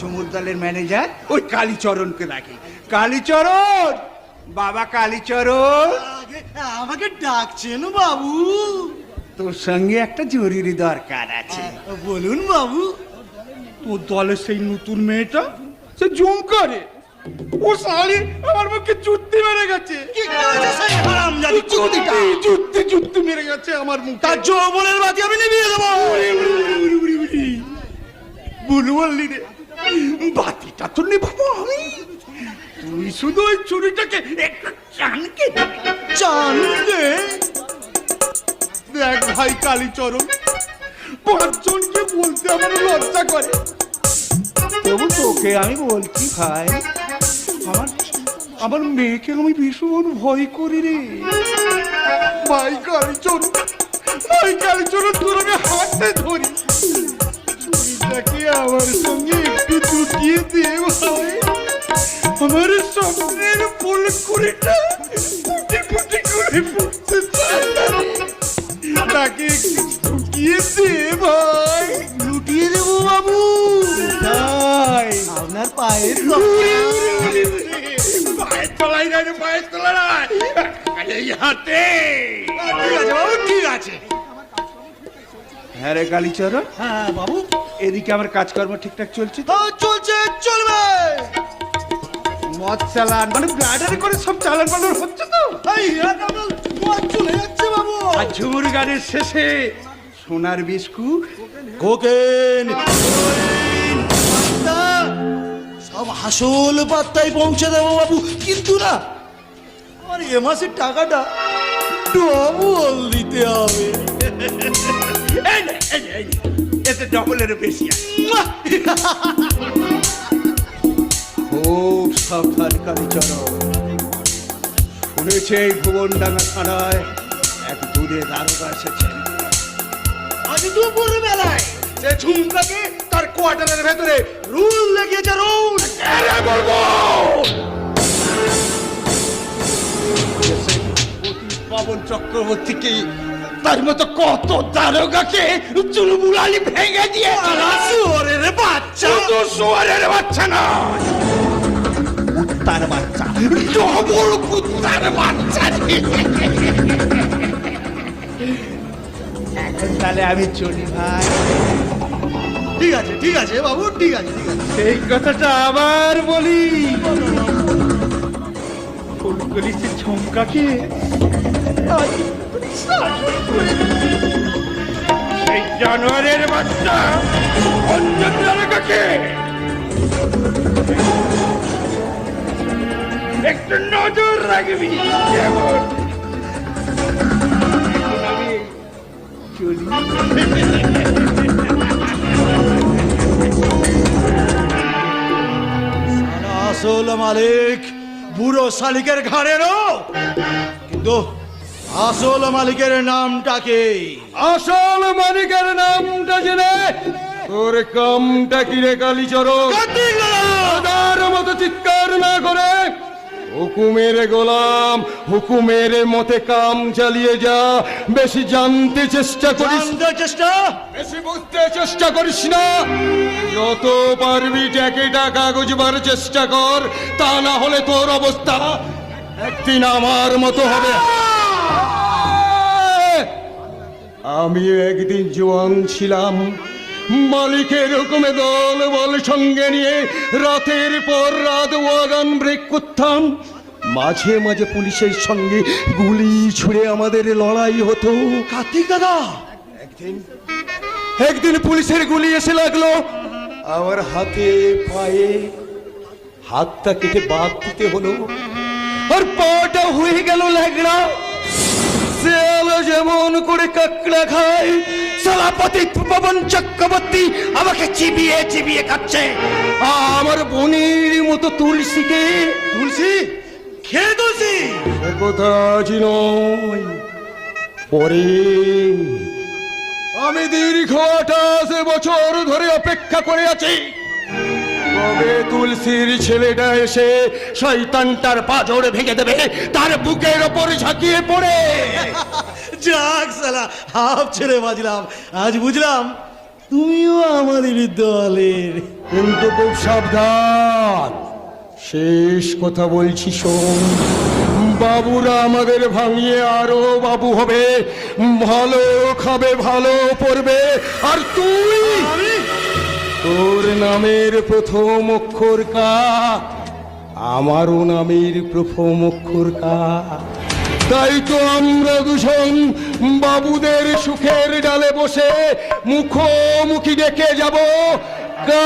ঝুমুর দলের ম্যানেজার ওই কালীচরণকে ডাকি। কালীচরণ, বাবা কালীচরণ, আমাকে ডাকছেন বাবু? তোর সঙ্গে একটা জরুরি দরকার আছে। বলুন বাবু। তোর দলের সেই নতুন মেয়েটা, সে জুম করে, ও শালি আমার মুখে জুত্তি মেরে গেছে। কি করেছে সেই হারামজাদি চুদিটা? জুত্তি মেরে গেছে আমার মুখে। তার যৌবনের বাতি আমি নিভিয়ে দেবো। ভুল বললি রে, বাতিটা তো নেভাবো আমি। তুই শুধু ওই চুরিটাকে একটু চানকে জানতে দেখ ভাই কালীচরণ, পাঁচজনকে বলতে আমার লজ্জা করে, তবু তোকে আমি বলছি ভাই, আমার মেয়েকে আমি ভীষণ ভয় করি রে। ভাই কালীচরণ, তোর আমি হাতে ধরি, চুরিটাকে আমার সঙ্গে একটু জুটিয়ে দে ভাই। আমার স্বপ্নের ফুলকুড়িটা ফুটে ফুটে করে ফুটতে চায়, তাকে একটু ঢুকিয়ে দে ভাই। লুটিয়ে দেবো বাবু। তাই আপনার পায়ের পায়ের তলায় নাই, পায়ের তলায় নাই, এই হাতে। ঠিক আছে বাবু, ঠিক আছে। হ্যাঁ রে কালীচরণ, হ্যাঁ বাবু। এদিকে আমার কাজকর্ম ঠিকঠাক চলছে তো? চলছে, চলবে। মদ চালান মানে ব্লাডারে করে সব চালান পালান হচ্ছে তো? চলে যাচ্ছে বাবু। আর ঝুমুর গানের শেষে সোনার বিস্কুট, কোকেন, সব আসল পাত্তায় পৌঁছে দেবো বাবু, কিন্তু না, আমার এ মাসের টাকাটা ডবল দিতে হবে। এতে ডবলের বেশি আছে। খুব সাবধান কালীচরণ, শুনেছে এই ভুবনডাঙ্গা থানায় এক দুধে দারোগা এসেছে। আজ দুপুর বেলায় সে ঝুমকাকে তার কোয়ার্টারের ভেতরে রুল লেগেছে, রুল। পবন চক্রবর্তীকে, তার মতো কত দারোগাকে চুলবুলালি ভেঙে দিয়ে শুয়োরের বাচ্চা। তো শুয়োরের বাচ্চা নয়, কুত্তার বাচ্চা, ডবল কুত্তার বাচ্চা। এখন তাহলে আমি চলি ভাই। ঠিক আছে, ঠিক আছে বাবু, ঠিক আছে, ঠিক আছে। সেই কথাটা আবার বলি, ফুলকলিতে ঝুমকাকে সেই জানোয়ারের বাচ্চা অঞ্জন দারোগাকে একটু নজর রাখবি। কেমন? আমি চলি। আসল মালিক বুড়ো শালিকের ঘাড়েরও, কিন্তু আসল মালিকের নামটা কি? আসল মালিকের নামটা জেনে তোর কামটা কি রে কালীচরণ? দাদার মতো চিৎকার না করে হুকুমের গোলাম, হুকুমের মতে কাম চালিয়ে যা। বেশি জানতে চেষ্টা করিস, বেশি বুঝতে চেষ্টা করিস না। যত পারবি ট্যাকেটা কাগজবার চেষ্টা কর, তা না হলে তোর অবস্থা একদিন আমার মতো হবে। আমি একদিন জোয়ান ছিলাম, মালিকের হুকুমে দল বল সঙ্গে নিয়ে রাতের পর রাত ওয়াগন ব্রেক করতাম। মাঝে মাঝে পুলিশের সঙ্গে গুলি ছুড়ে আমাদের লড়াই হতো। কার্তিক দাদা, একদিন পুলিশের গুলি এসে লাগলো আমার হাতে পায়ে, হাতটা কেটে বাদ দিতে হলো, আর পাটা হয়ে গেল ল্যাংড়া। শেয়াল যেমন করে কাকড়া খায়, সভাপতি পবন চক্রবর্তী আমাকে চিবিয়ে চিবিয়ে খাচ্ছে। আমার বোনের মতো তুলসীকে, তুলসী খেয়ে তুলসী সে কথা আজ নয়, পরে। আমি দীর্ঘ 28 বছর ধরে অপেক্ষা করে আছি, কবে তুলসীর ছেলেটা এসে শয়তানটার পাঁজর ভেঙে দেবে, তার বুকের ওপর ঝাঁকিয়ে পড়ে। যাক সালা, হাফ ছেড়ে বাজলাম। আজ বুঝলাম তুমিও আমাদের দলের। কিন্তু খুব সাবধান, শেষ কথা বলছি শোন। বাবুরা আমাদের ভাঙিয়ে আরো বাবু হবে, ভালো খাবে, ভালো পড়বে, আর তুই তোর নামের প্রথম অক্ষর কা, আমারও নামের প্রথম অক্ষর কা। তাই তো আমরা দুজন বাবুদের সুখের ডালে বসে মুখোমুখি ডেকে যাব, কা